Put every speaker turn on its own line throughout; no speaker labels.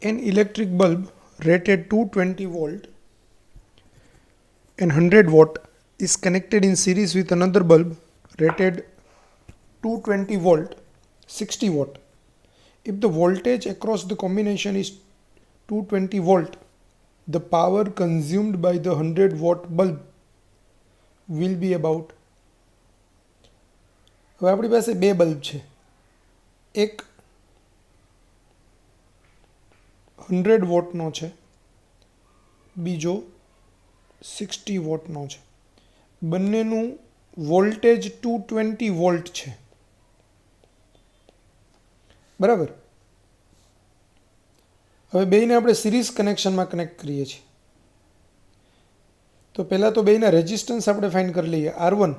An electric bulb rated 220 volt and 100 watt is connected in series with another bulb rated 220 volt 60 watt. If the voltage across the combination is 220 volt, the power consumed by the 100 watt bulb will be about. હવે આપણી પાસે બે bulb છે, એક 100 વોટનો છે, બીજો 60 વોટનો છે. બંનેનું વોલ્ટેજ 220 વોલ્ટ છે, બરાબર. હવે બેયને આપણે સિરીઝ કનેક્શનમાં કનેક્ટ કરીએ છીએ. તો પહેલાં તો બેયના રેઝિસ્ટન્સ આપણે ફાઇન્ડ કરી લઈએ. R1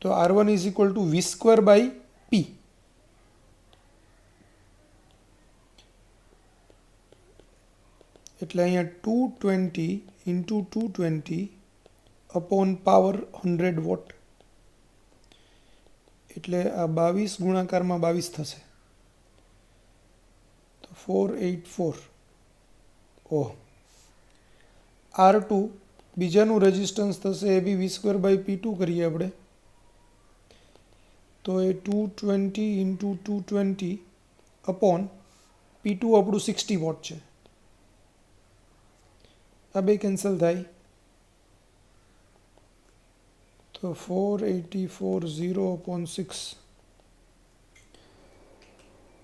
તો R1 is equal to V square by P. એટલે અહીંયા 220 ઇન્ટુ 220 અપોન પાવર 100 વોટ, એટલે આ 22 ગુણાકારમાં 22 થશે, તો 484 ઓહ. R2 બીજાનું રેઝિસ્ટન્સ થશે એ બી V સ્ક્વેર બાય P2 કરીએ આપણે, તો એ 220 ઇન્ટુ 220 અપોન P2 આપણું 60 વોટ છે. આ બે કેન્સલ થાય, તો 4840 અપોન 6,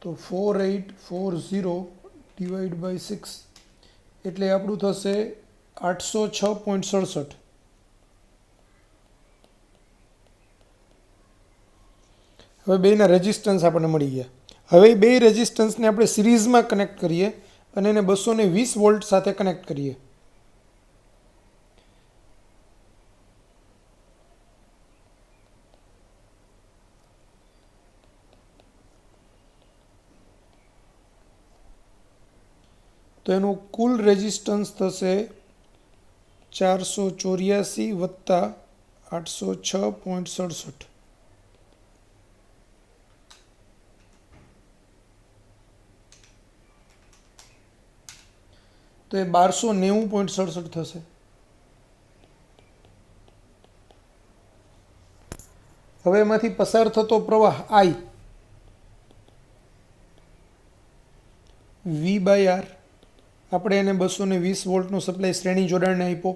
તો 4840 ડિવાઈડ બાય 6 એટલે આપણું થશે 806.67. હવે બેના રેઝિસ્ટન્સ આપણને મળી ગયા. હવે બે રેઝિસ્ટન્સને આપણે સિરીઝમાં કનેક્ટ કરીએ અને એને 220 વોલ્ટ સાથે કનેક્ટ કરીએ. તો એનું કુલ રેઝિસ્ટન્સ થશે 484 વત્તા 806.67. તો એ 1290.67 થશે. હવે એમાંથી પસાર થતો પ્રવાહ I V બાય R, આપણે એને 220 વોલ્ટનો સપ્લાય શ્રેણી જોડાણને આપ્યો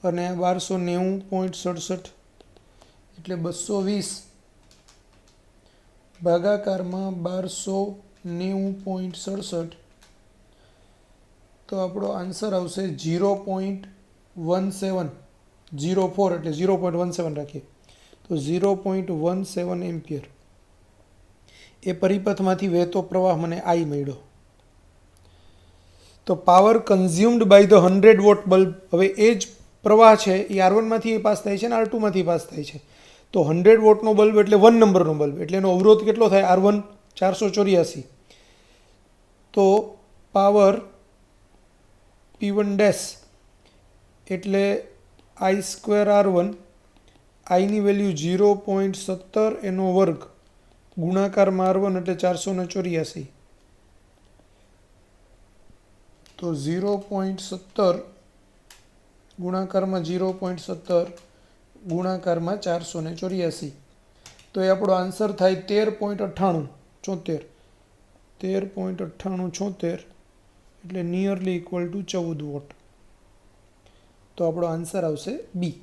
અને 1290.67 એટલે 220 ભાગાકારમાં 1290.67, તો આપણો આન્સર આવશે 0.1704, એટલે 0.17 રાખીએ તો 0.17 એમ્પિયર. એ પરિપથમાંથી વહેતો પ્રવાહ મને I મળ્યો. તો power consumed by the 100 watt bulb, હવે એ જ પ્રવાહ છે એ R1 માંથી પાસ થાય છે અને R2 માંથી પાસ થાય છે. તો 100 વોટનો બલ્બ એટલે 1 નંબરનો બલ્બ, એટલે એનો અવરોધ કેટલો થાય? R1 484. તો પાવર P1 ડેશ એટલે I સ્ક્વેર R1, આઈની વેલ્યુ 0.17 એનો વર્ગ ગુણાકારમાં R1 એટલે 484, તો 0.17 ગુણાકારમાં 0.17 ગુણાકારમાં 484, તો એ આપણો આન્સર થાય 13.9874, 13.9874 એટલે નિયરલી ઇક્વલ ટુ 14 વોટ. તો આપણો આન્સર આવશે બી.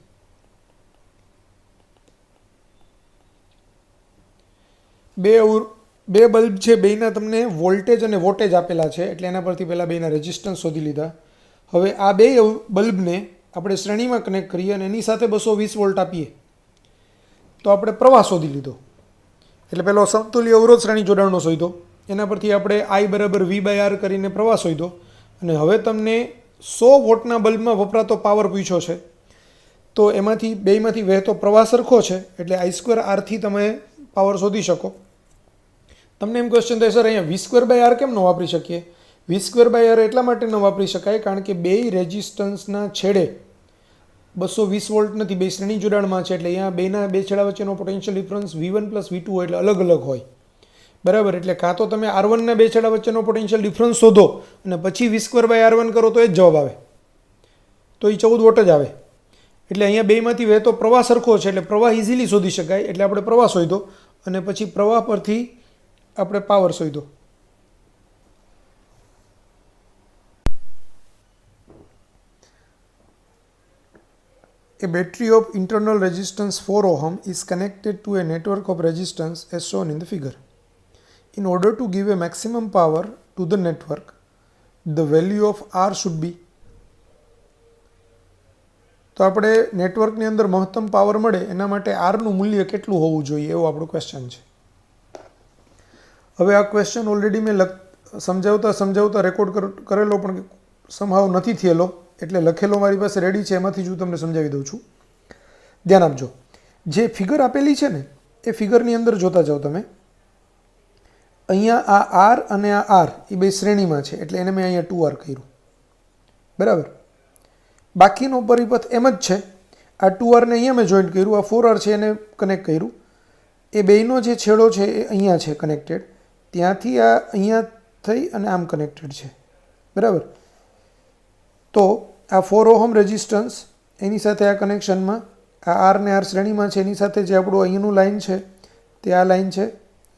બે બલ્બ છે, બેના તમને વોલ્ટેજ અને વોટેજ આપેલા છે, એટલે એના પરથી પહેલાં બેના રેઝિસ્ટન્સ શોધી લીધા. હવે આ બે બલ્બને આપણે શ્રેણીમાં કનેક્ટ કરીએ અને એની સાથે 220 વોલ્ટ આપીએ તો આપણે પ્રવાહ શોધી લીધો. એટલે પહેલો સમતુલ્ય અવરોધ શ્રેણી જોડાણનો શોધ્યો, એના પરથી આપણે I બરાબર V બાય R કરીને પ્રવાહ શોધ્યો. અને હવે તમને 100 વોટના બલ્બમાં વપરાતો પાવર પૂછ્યો છે, તો એમાંથી બેમાંથી વહેતો પ્રવાહ સરખો છે, એટલે I સ્ક્વેર Rથી તમે પાવર શોધી શકો. તમને એમ ક્વેશ્ચન થાય સર અહીંયા V સ્ક્વેર બાય R કેમ ન વાપરી શકીએ? V સ્ક્વેર બાય R એટલા માટે ન વાપરી શકાય કારણ કે બે રેઝિસ્ટન્સના છેડે 220 વોલ્ટ નથી, બે શ્રેણી જોડાણમાં છે, એટલે અહીંયા બેના બે છેડા વચ્ચેનો પોટેન્શિયલ ડિફરન્સ V1 + V2 હોય, એટલે અલગ અલગ હોય, બરાબર. એટલે કાં તો તમે R1ના બે છેડા વચ્ચેનો પોટેન્શિયલ ડિફરન્સ શોધો અને પછી V²/R1 કરો તો એ જ જવાબ આવે, તો એ 14 વોટ જ આવે. એટલે અહીંયા બેમાંથી વહેતો પ્રવાહ સરખો છે, એટલે પ્રવાહ ઇઝીલી શોધી શકાય. એટલે આપણે પ્રવાહ શોધ્યો અને પછી પ્રવાહ પરથી આપણે power શોધ્યો. A battery of internal resistance 4 ohm is connected to a network of resistance as shown in the figure. In order to give a maximum power to the network, the value of R should be. તો આપણે નેટવર્કની અંદર મહત્તમ power મળે એના માટે આરનું મૂલ્ય કેટલું હોવું જોઈએ એવો આપણો ક્વેશ્ચન છે. હવે આ ક્વેશ્ચન ઓલરેડી મેં સમજાવતા રેકોર્ડ કરેલો પણ સમહાવ નથી થયેલો, એટલે લખેલો મારી પાસે રેડી છે, એમાંથી જ હું તમને સમજાવી દઉં છું. ધ્યાન આપજો. જે ફિગર આપેલી છે ને એ ફિગરની અંદર જોતા જાઓ તમે. અહીંયા આ આર અને આ આર એ બે શ્રેણીમાં છે, એટલે એને મેં અહીંયા 2R કર્યું, બરાબર. બાકીનો પરિપથ એમ જ છે. આ 2Rને અહીંયા મેં જોઈન્ટ કર્યું, આ 4R છે એને કનેક્ટ કર્યું. એ બેયનો જે છેડો છે એ અહીંયા છે કનેક્ટેડ, ત્યાંથી આ અહીંયા થઈ અને આમ કનેક્ટેડ છે, બરાબર. તો આ 4 ઓહમ રેઝિસ્ટન્સ એની સાથે આ કનેક્શનમાં આ આર ને આર શ્રેણીમાં છે, એની સાથે જે આપણું અહીંયાનું લાઇન છે તે આ લાઇન છે,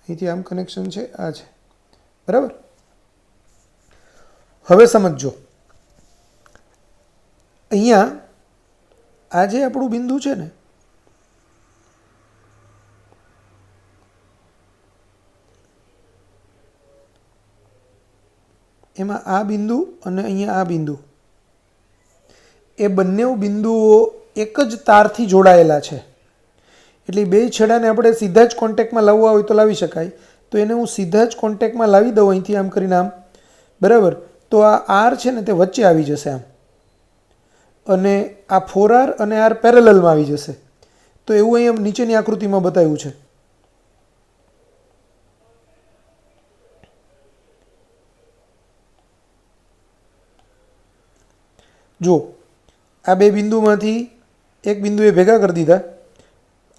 અહીંથી આમ કનેક્શન છે, આ છે, બરાબર. હવે સમજો, અહીંયા આ જે આપણું બિંદુ છે ને એમાં આ બિંદુ અને અહીંયા આ બિંદુ, એ બંને બિંદુઓ એક જ તારથી જોડાયેલા છે. એટલે બે છેડાને આપણે સીધા જ કોન્ટેક્ટમાં લાવવા હોય તો લાવી શકાય. તો એને હું સીધા જ કોન્ટેક્ટમાં લાવી દઉં અહીંથી આમ કરીને આમ, બરાબર. તો આ આર છે ને તે વચ્ચે આવી જશે આમ, અને આ 4R અને આર પેરેલલમાં આવી જશે. તો એવું અહીંયા નીચેની આકૃતિમાં બતાવ્યું છે. જો આ બે બિંદુમાંથી એક બિંદુએ ભેગા કરી દીધા,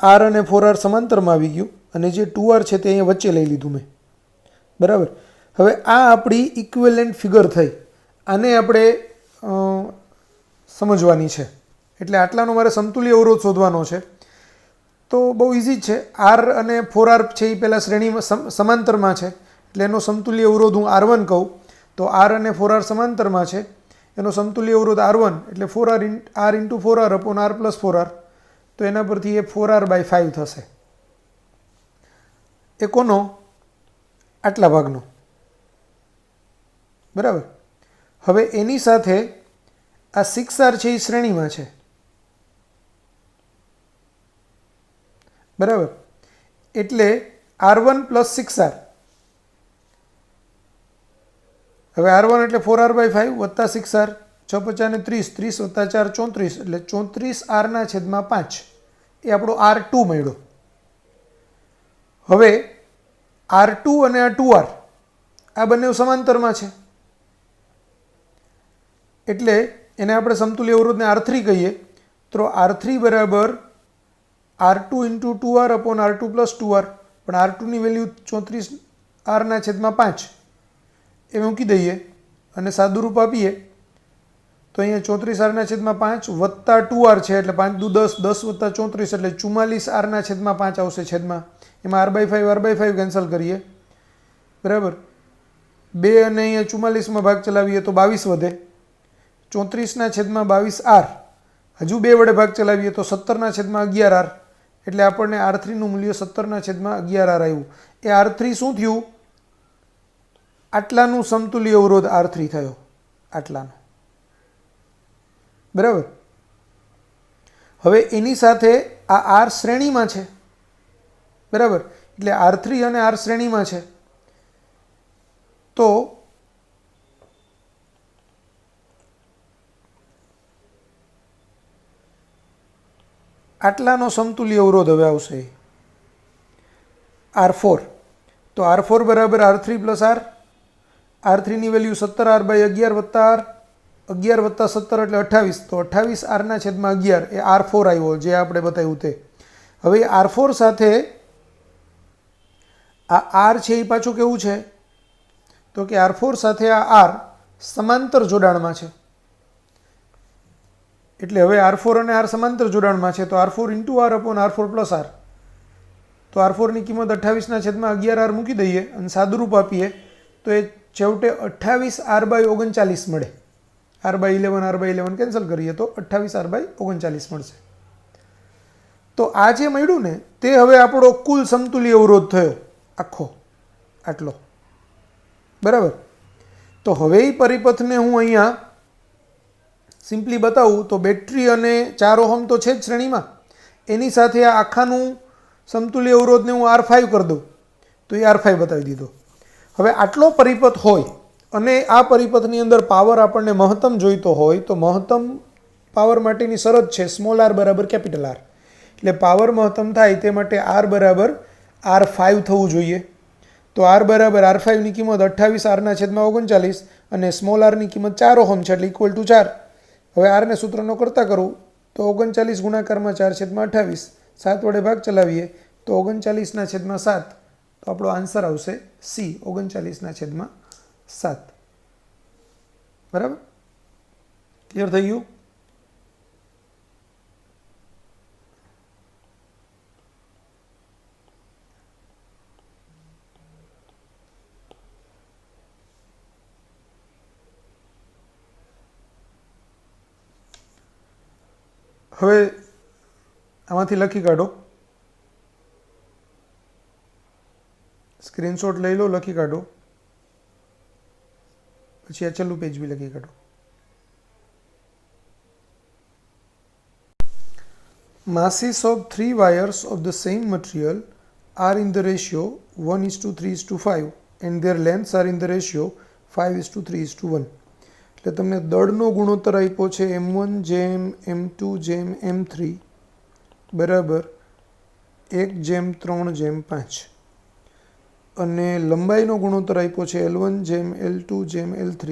આર અને 4R સમાંતરમાં આવી ગયું, અને જે 2R છે તે અહીંયા વચ્ચે લઈ લીધું મેં, બરાબર. હવે આ આપણી ઇક્વિવેલન્ટ ફિગર થઈ, આને આપણે સમજવાની છે. એટલે આટલાનો મારે સમતુલ્ય અવરોધ શોધવાનો છે. તો બહુ ઇઝી જ છે. આર અને 4R છે એ પહેલાં શ્રેણીમાં સમાંતરમાં છે, એટલે એનો સમતુલ્ય અવરોધ હું R1 કહું. તો આર અને 4R સમાંતરમાં છે, એનો સમતુલ્ય અવરોધ R1 એટલે 4R into 4R upon R plus 4R. તો એના પરથી એ 4R/5 થશે. એ કોનો? આટલા ભાગનો, બરાબર. હવે એની સાથે આ 6R છે એ શ્રેણીમાં છે, બરાબર. એટલે R1 પ્લસ 6R. હવે R1 એટલે 4R/5 વત્તા 6R, 6 × 5 = 30, 30 + 4 = 34, એટલે 34R/5 એ આપણો R2 મળ્યો. હવે R2 અને આ 2R આ બંને સમાંતરમાં છે, એટલે એને આપણે સમતુલ્ય અવરોધને R3 કહીએ. તો R3 બરાબર R2 × 2R upon R2 + 2R. પણ R2ની વેલ્યુ 34R/5 એ મૂકી દઈએ અને સાદુરૂપ આપીએ તો અહીંયા 34R/5 વત્તા 2R છે, એટલે 5 દુ 10, 10 વત્તા 34 એટલે 44R/5 આવશે છેદમાં. એમાં R/5 કેન્સલ કરીએ, બરાબર. 2 અને અહીંયા 44માં ભાગ ચલાવીએ તો 22 વધે, 34/22R. હજુ 2 વડે ભાગ ચલાવીએ તો 17/11R. એટલે આપણને R3નું મૂલ્ય 17/11R આવ્યું. એ R3 શું થયું? આટલાનું સમતુલ્ય અવરોધ R3 થયો, આટલાનો, બરાબર. હવે એની સાથે આ R શ્રેણીમાં છે, બરાબર. એટલે R3 અને R શ્રેણીમાં છે, તો આટલાનો સમતુલ્ય અવરોધ હવે આવશે R4. તો R4 બરાબર R3 + R. R3ની વેલ્યુ 17R/11 વત્તા R, 11 + 17 એટલે 28, તો 28 આરના છેદમાં 11 એ R4 આવ્યો જે આપણે બતાવ્યું તે. હવે R4 સાથે આ R છે એ પાછું કેવું છે તો કે R4 સાથે આ R સમાંતર જોડાણમાં છે. એટલે હવે R4 અને R સમાંતર જોડાણમાં છે તો R4 × R R4 + R. તો R4 ની કિંમત 28ના છેદમાં 11R મૂકી દઈએ અને સાદુરૂપ આપીએ તો એ છેવટે 28R/39 મળે. R/11 કેન્સલ કરીએ તો 28R/39 મળશે. તો આ જે મળ્યું ને તે હવે આપણો કુલ સમતુલ્ય અવરોધ થયો આખો આટલો. બરાબર. તો હવે એ પરિપથને હું અહીંયા સિમ્પલી બતાવું તો બેટરી અને 4 ઓહમ તો છે જ શ્રેણીમાં, એની સાથે આ આખાનું સમતુલ્ય અવરોધને હું R5 કરી દઉં તો એ R5 બતાવી દીધો. હવે આટલો પરિપથ હોય અને આ પરિપથની અંદર પાવર આપણને મહત્તમ જોઈતો હોય તો મહત્તમ પાવર માટેની શરત છે સ્મોલ r બરાબર કેપિટલ R. એટલે પાવર મહત્તમ થાય તે માટે R બરાબર R5 થવું જોઈએ. તો R બરાબર R5 ની કિંમત 28R/39 અને સ્મોલ r ની કિંમત 4 ઓહમ છે એટલે ઇક્વલ ટુ 4. હવે R ને સૂત્રનો કરતા કરું તો 39 ગુણાકારમાં 4/28, 7 વડે ભાગ ચલાવીએ તો 39/7, તો આપણો આન્સર આવશે C 39/7. બરાબર, ક્લિયર થઈ ગયું? હવે આમાંથી લખી કાઢો, સ્ક્રીનશોટ લઈ લો, લખી કાઢો, પછી આ છેલ્લું પેજ બી લખી કાઢો. Masses of 3 wires of the same material are in the ratio 1:3:5 and their lengths are in the ratio 5:3:1. એટલે તમને દળનો ગુણોત્તર આપ્યો છે M1/M2/M3 બરાબર 1/3/5 અને લંબાઈનો ગુણોત્તર આપ્યો છે L1/L2/L3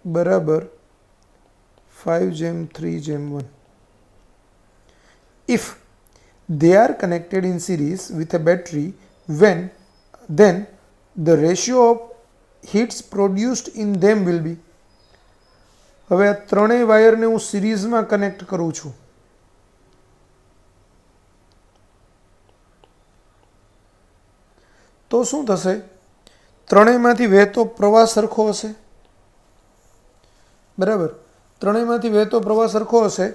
બરાબર 5/3/1. If they are connected in series with a battery, then the ratio of heats produced in them will be. હવે આ ત્રણેય વાયરને હું સિરીઝમાં કનેક્ટ કરું છું. તો શું થશે? ત્રણેયમાંથી વહેતો પ્રવાહ સરખો હશે. બરાબર, ત્રણેયમાંથી વહેતો પ્રવાહ સરખો હશે.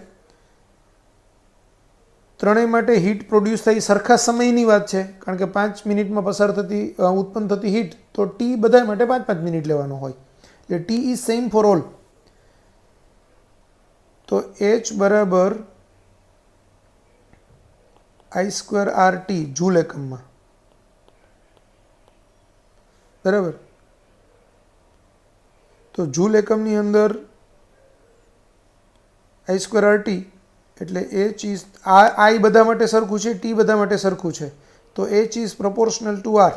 ત્રણેય માટે હીટ પ્રોડ્યુસ થઈ સરખા સમયની વાત છે, કારણ કે 5 મિનિટમાં ઉત્પન્ન થતી હીટ, તો ટી બધા માટે 5 મિનિટ લેવાનો હોય, એટલે T is same for all. તો H બરાબર I²RT જૂલ એકમમાં. બરાબર, તો જૂલ એકમની અંદર I²RT એટલે H ઇઝ I બધા માટે સરખું છે, ટી બધા માટે સરખું છે, તો H is proportional two R.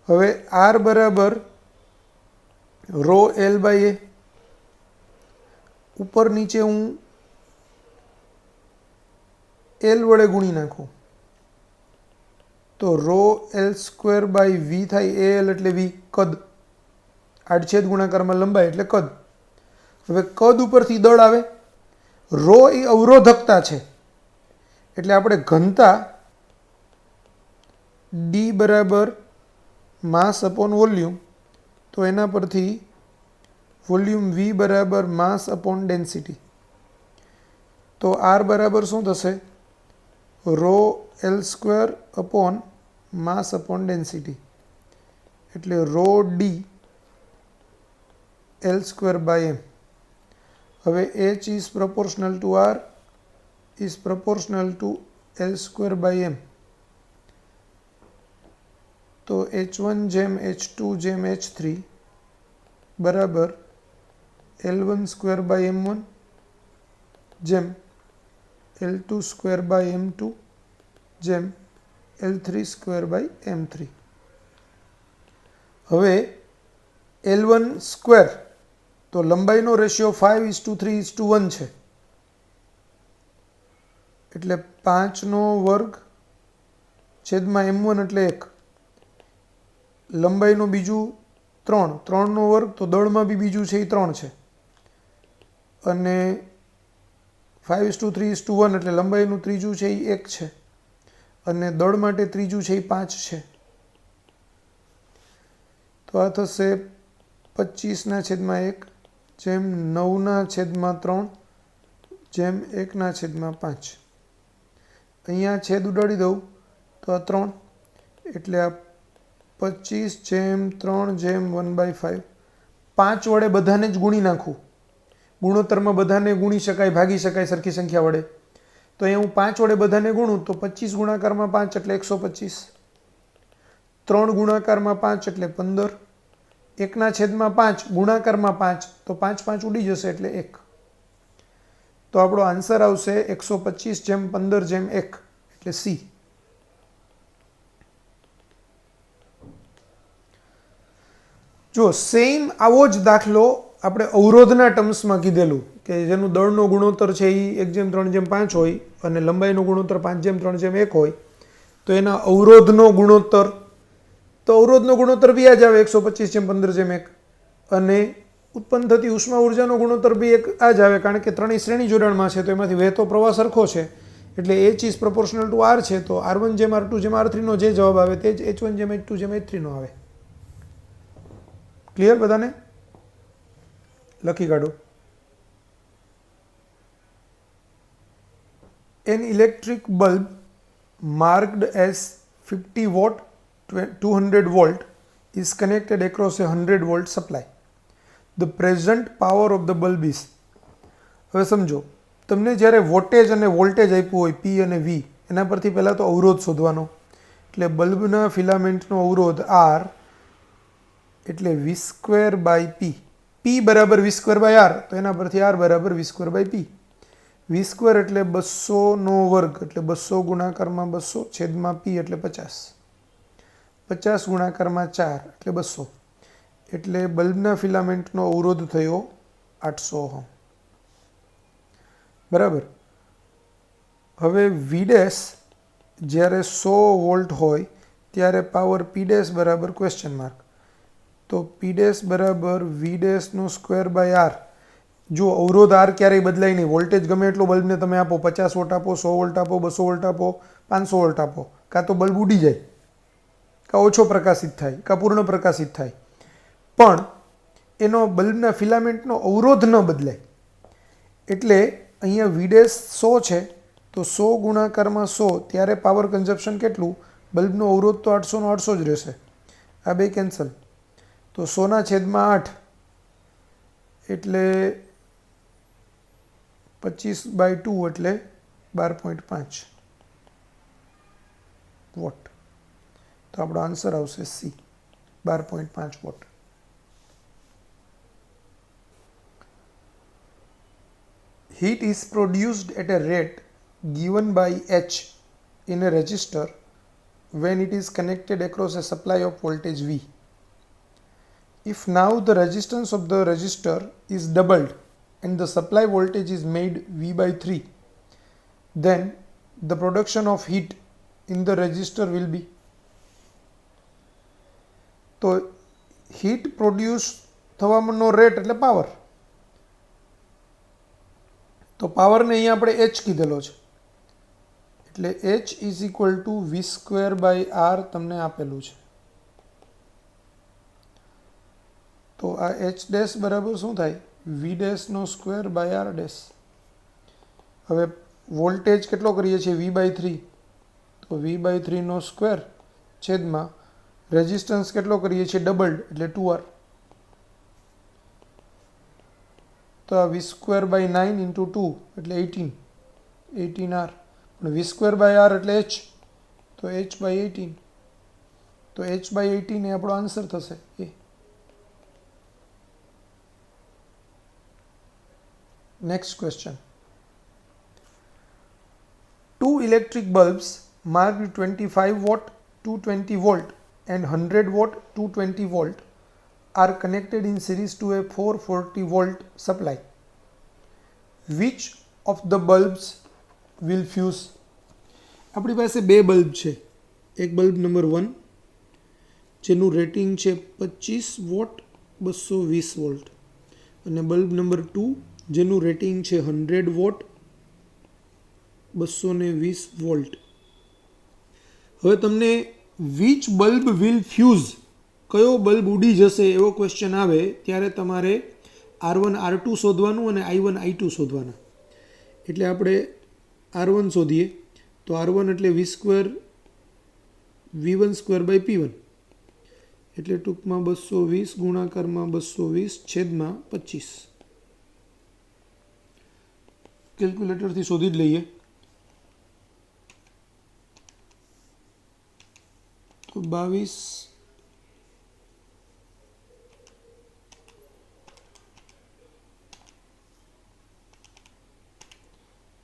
હવે R બરાબર ρL/A, ઉપર નીચે હું L વડે ગુણી નાખું તો ρL²/V થાય. AL એટલે V કદ, આડછેદ ગુણાકારમાં લંબાઈ એટલે કદ. હવે કદ ઉપરથી દળ આવે, રો એ અવરોધકતા છે એટલે આપણે ઘનતા D બરાબર માસ અપોન વોલ્યુમ, તો એના પરથી વોલ્યુમ V બરાબર માસ અપોન ડેન્સિટી. તો R બરાબર શું થશે? ρL² અપોન માસ અપોન ડેન્સિટી, એટલે ρD L²/M. હવે H is proportional to R is proportional to L²/M. તો H1/H2/H3 બરાબર L1²/M1 જેમ L2²/M2 જેમ L3²/M3. હવે L1 સ્ક્વેર, તો લંબાઈનો રેશિયો 5:3:1 છે, એટલે 5નો વર્ગ છેદમાં m1 એટલે 1. લંબાઈનું બીજું 3, 3નો વર્ગ, તો દળમાં બી બીજું છે એ 3 છે, અને 5:3:1 એટલે લંબાઈનું ત્રીજું છે એ 1 છે, અને દળ માટે ત્રીજું છે એ 5 છે. તો આ થશે 25/1 જેમ 9/3 જેમ 1/5. અહીંયા છેદ ઉડાડી દઉં તો આ 3, એટલે આ 25/3/1/5. 5 વડે બધાને જ ગુણી નાખું. ગુણોત્તરમાં બધાને ગુણી શકાય, ભાગી શકાય સરખી સંખ્યા વડે. તો અહીંયા હું 5 વડે બધાને ગુણું તો 25 ગુણાકારમાં 5 એટલે 125, 3 ગુણાકારમાં 5 એટલે 15, 1/5 ગુણાકારમાં 5 તો 5 5 ઉડી જશે એટલે 1. તો આપણો આન્સર આવશે 125/15/1 એટલે સી. જો સેમ આવો જ દાખલો આપણે અવરોધના ટર્મ્સમાં કીધેલું કે જેનું દળનો ગુણોત્તર છે એ 1:3:5 હોય અને લંબાઈનો ગુણોત્તર 5:3:1 હોય, તો એના અવરોધનો ગુણોત્તર, તો અવરોધનો ગુણોત્તર બી આ જ આવે 125/15/1, અને ઉત્પન્ન થતી ઉષ્મા ઉર્જાનો ગુણોત્તર બી આ જ આવે, કારણ કે ત્રણેય શ્રેણી જોડાણમાં છે, તો એમાંથી વહેતો પ્રવાહ સરખો છે, એટલે H is proportional two R છે, તો R1/R2/R3 નો જે જવાબ આવે તે જ H1/H2/H3 નો આવે. ક્લિયર બધાને? લખી કાઢો. An electric bulb marked as 50 watt 200 volt is connected across a 100 volt supply. The present power of the bulb is. હવે સમજો, તમને જ્યારે વોટેજ અને વોલ્ટેજ આપ્યું હોય P અને V, એના પરથી પહેલાં તો અવરોધ શોધવાનો. એટલે બલ્બના ફિલામેન્ટનો અવરોધ R એટલે V²/P. P બરાબર V²/R, તો એના પરથી R બરાબર V²/P. V² એટલે 200નો વર્ગ, એટલે 200 ગુણાકારમાં 200 છેદમાં P એટલે 50, 50 ગુણાકારમાં 4 એટલે 200, એટલે બલ્બના ફિલામેન્ટનો અવરોધ થયો 800 ઓહમ. બરાબર. હવે V' જ્યારે 100 વોલ્ટ હોય ત્યારે પાવર P' બરાબર ક્વેશ્ચન માર્ક, તો P' બરાબર V'²/R. જો અવરોધ R ક્યારેય બદલાય નહીં, વોલ્ટેજ ગમે એટલો બલ્બને તમે આપો, 50 વોલ્ટ આપો, 100 વોલ્ટ આપો, 200 વોલ્ટ આપો, 500 વોલ્ટ આપો, કાં તો બલ્બ ઉડી જાય, કાં ઓછો પ્રકાશિત થાય, કાં પૂર્ણ પ્રકાશિત થાય, પણ એનો બલ્બના ફિલામેન્ટનો અવરોધ ન બદલાય. એટલે અહીંયા V' 100 છે, તો 100 ગુણાકારમાં 100 ત્યારે પાવર કન્ઝપ્શન કેટલું? બલ્બનો અવરોધ તો 800નો 800 જ રહેશે, આ બે કેન્સલ, તો 100/8 એટલે 25/2 એટલે 12.5 વોટ. તો આપણો આન્સર આવશે C, 12.5 watt. Heat is produced at a rate given by H in a resistor when it is connected across a supply of voltage V. If now the resistance of the resistor is doubled and the supply voltage is made V/3, then the production of heat in the resistor will be. તો heat produce થવાનો rate એટલે power, તો પાવરને અહીંયા આપણે H કીધેલો છે, એટલે H is equal two V²/R તમને આપેલું છે. તો આ H' બરાબર શું થાય? V'²/R'. હવે વોલ્ટેજ કેટલો કરીએ છીએ? V/3, તો V/3² છેદમાં રેઝિસ્ટન્સ કેટલો કરીએ છીએ? ડબલ્ડ એટલે 2R, તો આ V²/9 × 2 એટલે 18R, પણ V²/R એટલે H, તો H/18, તો H/18 એ આપણો આન્સર થશે એ. Next question. 2 electric bulbs marked 25 watt 220 volt and 100 watt 220 volt are connected in series to a 440 volt supply. Which of the bulbs will fuse? આપણી પાસે બે બલ્બ છે. એક બલ્બ નંબર 1 જેનું રેટિંગ છે 25 વોટ 220 વોલ્ટ અને bulb number 2 જેનું rating છે 100 વોટ 220 વોલ્ટ. હવે તમને વિચ બલ્બ વિલ ફ્યુઝ, કયો બલ્બ ઉડી જશે એવો ક્વેશ્ચન આવે ત્યારે તમારે R1 R2 શોધવાનું અને I1 I2 શોધવાના. એટલે આપણે R1 શોધીએ તો R1 એટલે V² V1² બાય P1 એટલે ટૂંકમાં 220 ગુણાકારમાં 220 છેદમાં 25. કેલ્ક્યુલેટરથી શોધી જ લઈએ તો 22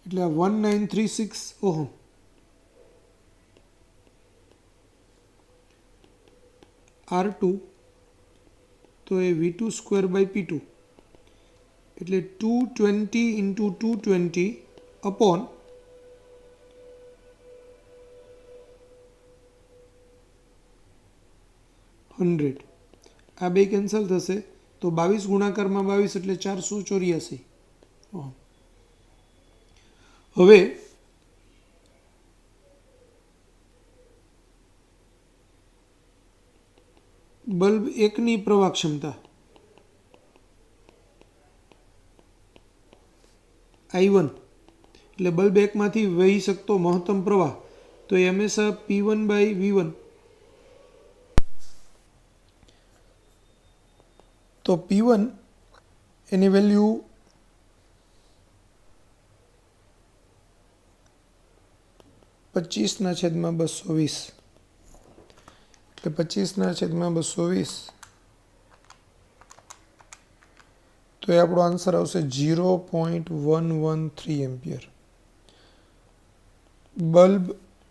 એટલે 1936 ઓહમ. R2 તો એ V2² બાય P2 એટલે 220 ઇન્ટુ 220 અપોન 100. આ બે કેન્સલ થશે તો 22 ગુણાકારમાં 22 એટલે 484. હવે બલ્બ એકની પ્રવાહ ક્ષમતા I1 એટલે બલ્બ એકમાંથી વહી શકતો મહત્તમ પ્રવાહ તો એ હંમેશા P1 બાય V1. તો P1 એની વેલ્યુ 25/220 એટલે 25/220 તો એ આપણો આન્સર આવશે 0.113 એમ્પિયર. બલ્બ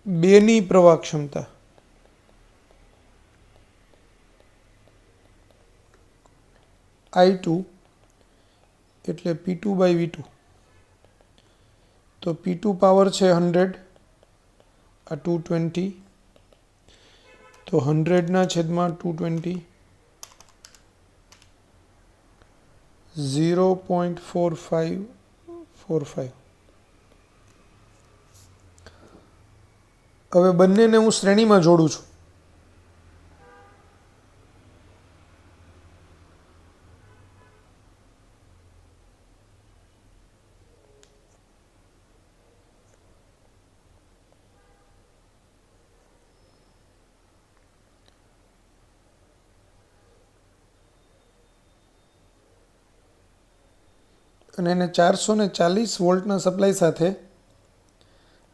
બેની પ્રવાહ ક્ષમતા I2 એટલે P2 બાય V2 તો P2 પાવર છે 100 આ 220 તો 100/220 0.4545. હવે બંનેને હું શ્રેણીમાં જોડું છું. અને એને 440 વોલ્ટના સપ્લાય સાથે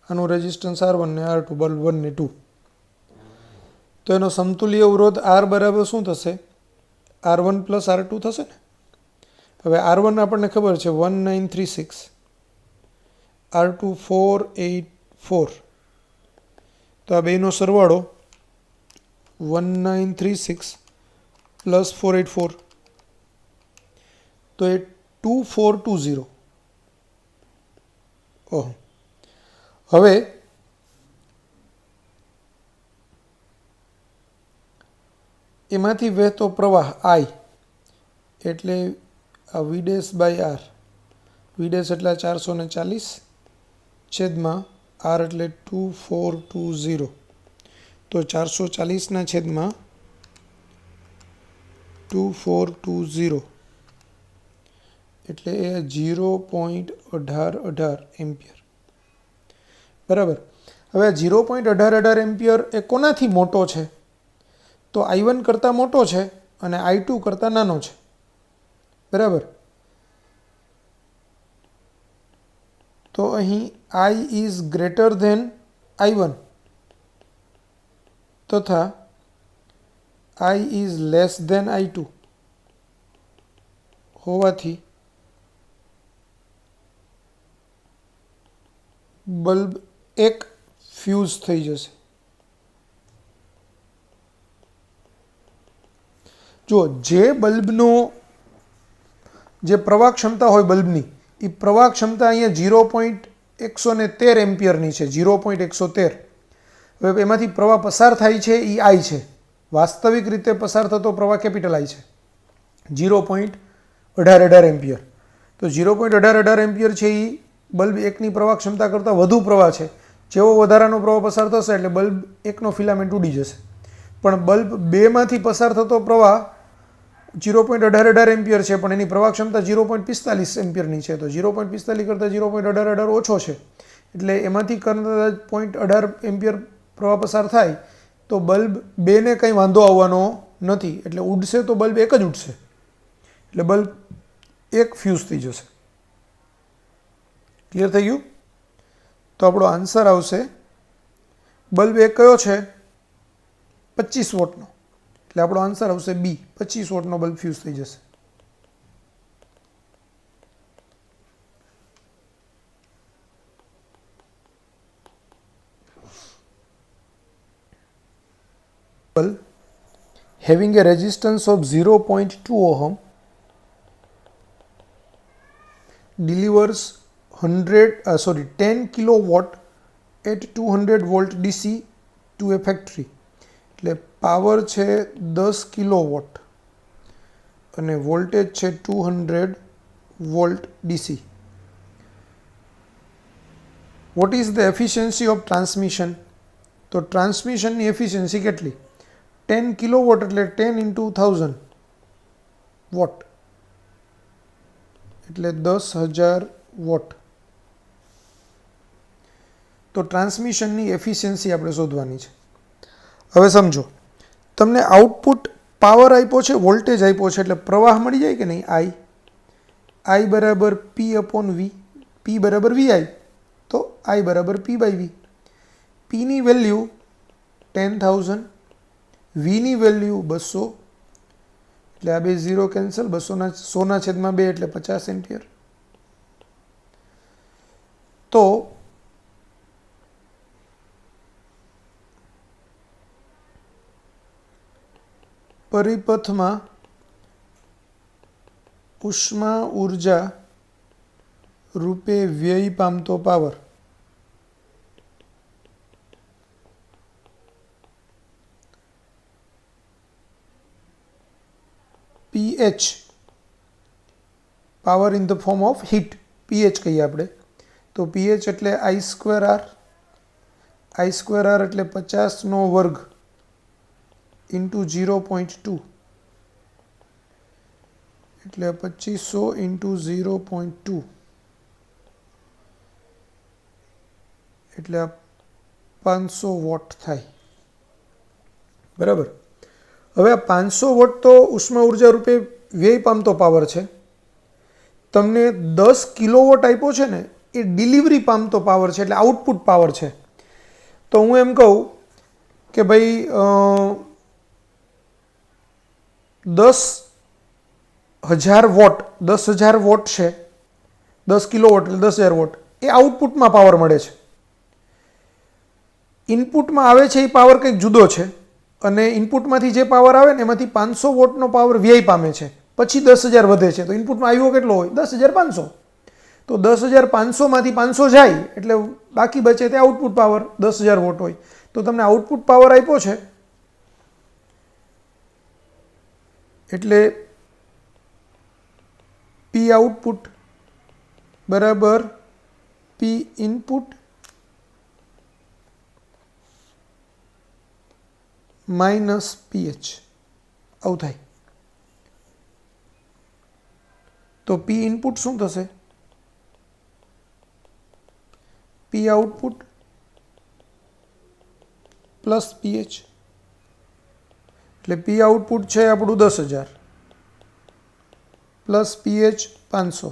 આનું રેઝિસ્ટન્સ R1 ને R2 બલ્બ 1 ને 2 તો એનો સમતુલ્ય અવરોધ R બરાબર શું થશે? R1 પ્લસ R2 થશે ને. હવે R1 આપણને ખબર છે 1936 R2 484 તો આ બેનો સરવાળો 1936 પ્લસ 484 તો એ 2420. ઓહ, હવે એમાંથી વહેતો પ્રવાહ I એટલે V dash by R. V dash એટલે 440 છેદમાં R એટલે 2420 તો 440 છેદમાં 2420 એટલે એ 0.1818 એમ્પિયર. બરાબર. હવે 0.1818 એમ્પિયર એ કોનાથી મોટો છે? તો I1 કરતાં મોટો છે અને I2 કરતાં નાનો છે. બરાબર. તો અહીં I is greater than I1 તથા I is less than I2 હોવાથી બલ્બ એક ફ્યુઝ થઈ જશે. જો જે બલ્બનો જે પ્રવાહ ક્ષમતા હોય બલ્બની એ પ્રવાહ ક્ષમતા અહીંયા 0.113 એમ્પિયરની છે, 0.113. હવે એમાંથી પ્રવાહ પસાર થાય છે એ આઈ છે, વાસ્તવિક રીતે પસાર થતો પ્રવાહ કેપિટલ આઈ છે, 0.1818 એમ્પિયર. તો 0.1818 એમ્પિયર છે એ બલ્બ એકની પ્રવાહ ક્ષમતા કરતાં વધુ પ્રવાહ છે. જેવો વધારાનો પ્રવાહ પસાર થશે એટલે બલ્બ એકનો ફિલામેન્ટ ઉડી જશે. પણ બલ્બ બેમાંથી પસાર થતો પ્રવાહ 0.1818 એમ્પિયર છે, પણ એની પ્રવાહ ક્ષમતા 0.45 એમ્પિયરની છે. તો 0.45 કરતાં 0.1818 ઓછો છે, એટલે એમાંથી કદાચ 0.18 એમ્પિયર પ્રવાહ પસાર થાય તો બલ્બ બેને કંઈ વાંધો આવવાનો નથી, એટલે ઉડશે તો બલ્બ એક જ ઉડશે, એટલે બલ્બ એક ફ્યુઝ થઈ જશે. ક્લિયર થઈ ગયું? તો આપણો આન્સર આવશે બલ્બ એક કયો છે 25 વોટનો, એટલે આપણો આન્સર આવશે બી, 25 વોટનો બલ્બ ફ્યુઝ થઈ જશે. Having a resistance of 0.2 ohm delivers 10 kilowatt at 200 volt DC to a factory. એટલે પાવર છે 10 કિલોવોટ અને વોલ્ટેજ છે 200 volt DC. What is the efficiency of transmission? તો ટ્રાન્સમિશનની એફિશિયન્સી કેટલી? 10 કિલોવોટ એટલે 10 ઇન્ટુ 1000 વોટ, એટલે 10,000 વોટ. તો ટ્રાન્સમિશનની એફિશિયન્સી આપણે શોધવાની છે. હવે સમજો, તમને આઉટપુટ પાવર આપ્યો છે, વોલ્ટેજ આપ્યો છે, એટલે પ્રવાહ મળી જાય કે નહીં? આઈ બરાબર પી અપોન વી, પી બરાબર વી આઈ, તો આઈ બરાબર પી બાય વી. પીની વેલ્યુ 10,000, વીની વેલ્યુ 200, એટલે આ બે 0 કેન્સલ, 100/2 એટલે 50 એમ્પિયર. તો પરિપથમાં ઉષ્મા ઉર્જા રૂપે વ્યય પામતો power PH, power in the form of heat, PH કહીએ આપણે. તો પીએચ એટલે I square R, I square R એટલે 50/2 ઇન્ટુ 0.2, એટલે 2500 ઇન્ટુ 0.2, એટલે 500 વોટ થાય. બરાબર. હવે આ 500 વોટ તો ઉષ્મા ઉર્જા રૂપે વ્યય પામતો પાવર છે. તમને 10 કિલોવોટ આપ્યો છે ને, એ ડિલિવરી પામતો પાવર છે, એટલે આઉટપુટ પાવર છે. તો હું એમ કહું કે ભાઈ 10,000 વોટ, 10,000 વોટ છે, 10 કિલોવોટ એટલે 10,000 વોટ, એ આઉટપુટમાં પાવર મળે છે. ઇનપુટમાં આવે છે એ પાવર કંઈક જુદો છે, અને ઇનપુટમાંથી જે પાવર આવે ને એમાંથી 500 વોટનો પાવર વ્યય પામે છે, પછી 10,000 વધે છે. તો ઇનપુટમાં આવ્યો કેટલો હોય? 10,500. તો 10,500માંથી 500 જાય એટલે બાકી બચે તે આઉટપુટ પાવર 10,000 વોટ હોય. તો તમને આઉટપુટ પાવર આપ્યો છે, એટલે પી આઉટપુટ બરાબર પી ઇનપુટ માઇનસ પીએચ, આવું થાય. તો પી ઇનપુટ શું થશે? પી આઉટપુટ પ્લસ પીએચ, એટલે પી આઉટપુટ છે આપણું 10,000 પ્લસ પીએચ 500,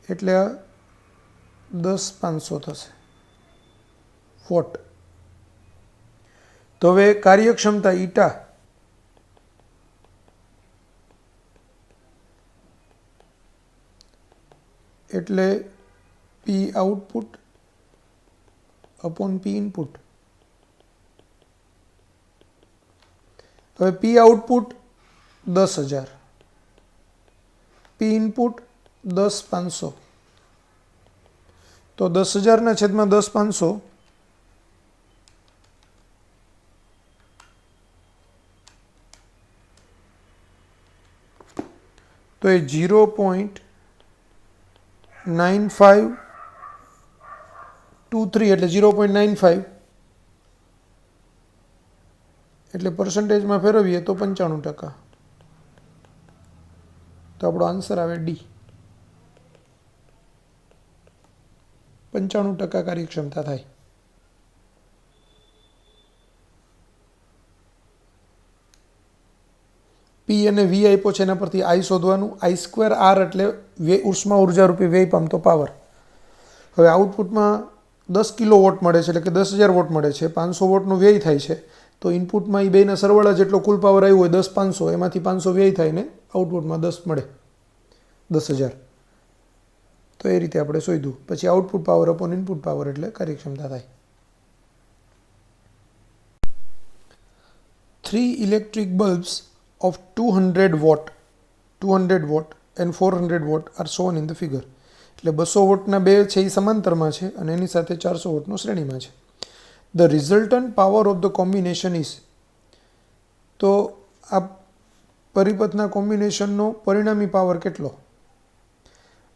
એટલે 10,500 થશે વોટ. તો હવે કાર્યક્ષમતા ઈટા એટલે પી આઉટપુટ અપોન પી ઇનપુટ. હવે પી આઉટપુટ 10,000, પી ઇનપુટ 10,500, તો 10,000 છેદમાં 10,500 તો એ 0.9523 એટલે 0.95 એટલે પર્સન્ટેજમાં ફેરવીએ તો 95%. તો આપણો આન્સર આવે ડી, 95% કાર્યક્ષમતા થાય. પી અને વી આપ્યો છે, એના પરથી આઈ શોધવાનું. I²R એટલે ઉષ્મા ઉર્જા રૂપી વ્યય પામતો પાવર. હવે આઉટપુટમાં 10 કિલો વોટ મળે છે, એટલે કે 10,000 વોટ મળે છે, 500 વોટનો વ્યય થાય છે. તો ઇનપુટમાં એ બેના સરવાળા જેટલો કુલ પાવર આવ્યો હોય 10,500, એમાંથી 500 વ્યય થાય ને આઉટપુટમાં 10 મળે, 10,000. તો એ રીતે આપણે શોધ્યું. પછી output power upon input power એટલે કાર્યક્ષમતા થાય. 3 electric bulbs of 200 watt and 400 watt are shown in the figure. એટલે 200 વોટના બે છે એ સમાંતરમાં છે અને એની સાથે 400 વોટનો શ્રેણીમાં છે. The resultant power of the combination is, તો આ પરિપથના કોમ્બિનેશનનો પરિણામી પાવર કેટલો?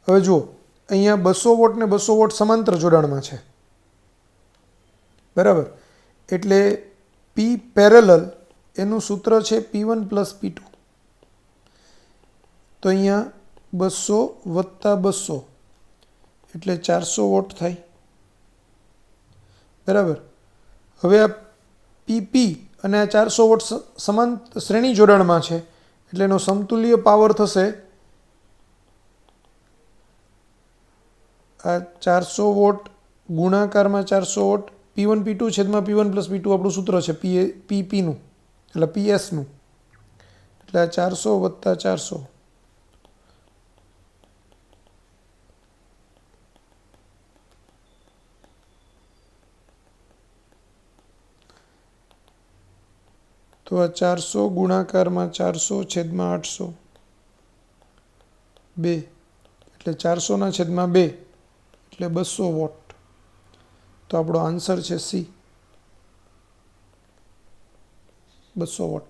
હવે જુઓ, અહીંયા 200 વોટ ને 200 વોટ સમાંતર જોડાણમાં છે, બરાબર. એટલે પી પેરેલલ એનું સૂત્ર છે P1 + P2. તો અહીંયા 200 વત્તા 200 એટલે 400 વોટ થાય, બરાબર. હવે આ પીપી અને આ 400 વોટ સમાન શ્રેણી જોડાણમાં છે, એટલે એનો સમતુલ્ય પાવર થશે આ 400 વોટ ગુણાકારમાં 400 વોટ, P1 P2 છેદમાં P1 + P2 આપણું સૂત્ર છે પીપીનું, એટલે પીએસનું. એટલે આ 400 વત્તા 400 તો આ 400 ગુણાકારમાં 400 છેદમાં 800 2 એટલે 400 છેદમાં 2 એટલે 200 વોટ. તો આપણો આન્સર છે સી, 200 વોટ.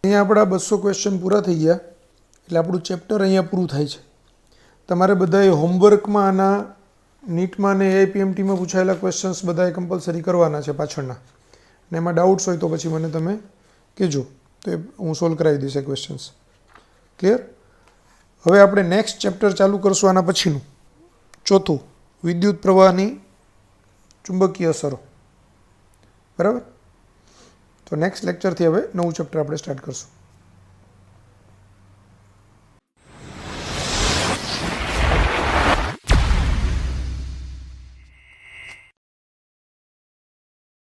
અહીંયા આપણા 200 ક્વેશ્ચન પૂરા થઈ ગયા, એટલે આપણું ચેપ્ટર અહીંયા પૂરું થાય છે. તમારે બધાએ હોમવર્કમાં આના નીટમાં ને AIPMTમાં પૂછાયેલા ક્વેશ્ચન્સ બધાએ કમ્પલસરી કરવાના છે પાછળના, ને એમાં ડાઉટ્સ હોય તો પછી મને તમે કહેજો, તો એ હું સોલ્વ કરાવી દઈશ એ ક્વેશ્ચન્સ. ક્લિયર? હવે આપણે નેક્સ્ટ ચેપ્ટર ચાલુ કરશું આના પછીનું, ચોથું, વિદ્યુત પ્રવાહની ચુંબકીય અસરો. બરાબર? તો નેક્સ્ટ લેક્ચરથી હવે નવું ચેપ્ટર આપણે સ્ટાર્ટ કરશું.